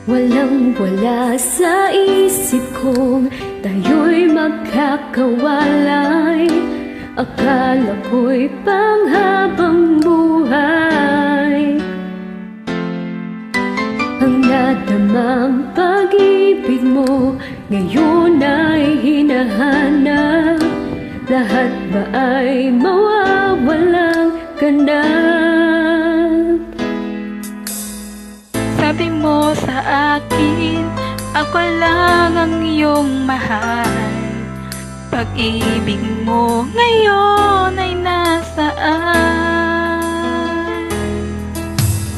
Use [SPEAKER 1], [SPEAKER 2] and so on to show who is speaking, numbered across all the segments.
[SPEAKER 1] Walang-wala sa isip kong tayo'y magkakawalay. Akala ko'y panghabang buhay. Ang nadamang pag-ibig mo ngayon ay hinahanap. Lahat ba ay mawawalang ganap?
[SPEAKER 2] Sabi mo sa akin, ako lang ang iyong mahal. Pag-ibig mo ngayon ay nasaan?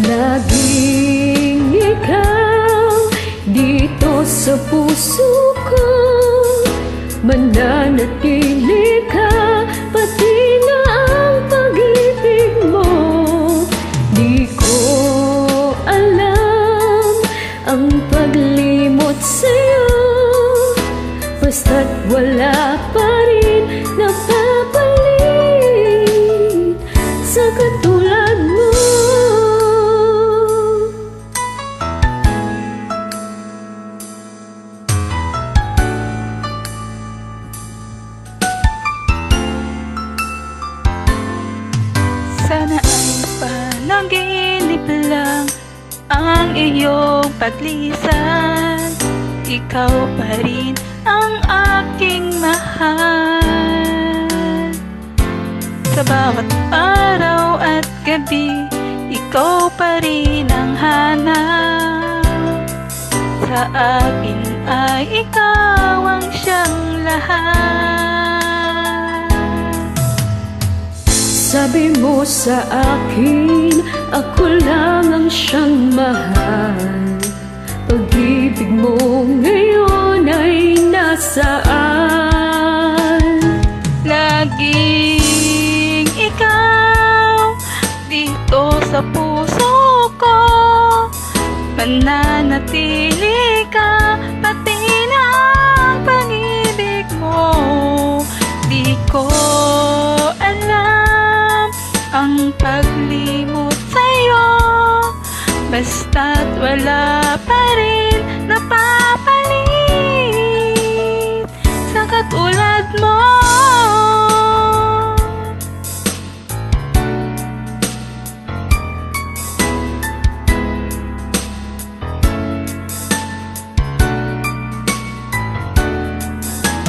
[SPEAKER 1] Laging ikaw dito sa puso ko, mananatili ka, pati na ang pag-ibig mo. Di ko alam ang paglimot sa'yo, basta't wala pa rin napapalit sa katulad mo.
[SPEAKER 2] Sana ay panaginip lang ang iyong paglisan. Ikaw pa rin ang aking mahal. Sa bawat araw at gabi, ikaw pa rin ang hanap. Sa akin ay ikaw ang siyang lahat.
[SPEAKER 1] Sabi mo sa akin, ako lang ang siyang mahal. Pag-ibig mo ngayon ay nasaan?
[SPEAKER 2] Laging ikaw dito sa puso ko, mananatili ka, pati na ang pag-ibig mo. Di ko alam ang paglimot sa'yo, basta't wala pa rin napapalit sa katulad mo.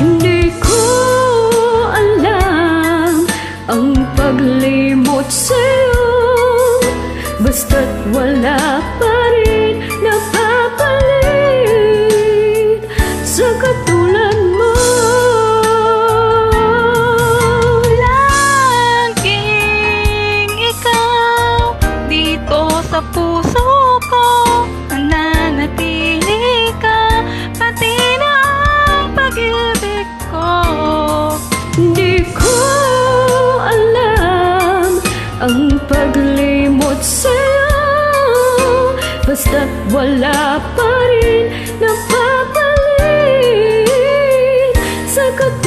[SPEAKER 1] Hindi ko alam ang paglimot sa'yo, basta't wala pa rin napapalit sa katulad mo.
[SPEAKER 2] Laging ikaw dito sa puso ko, mananatili ka, pati na ang pag-ibig ko.
[SPEAKER 1] Hindi ko alam ang paglimot sa'yo, basta't wala pa rin napapalit sa katulad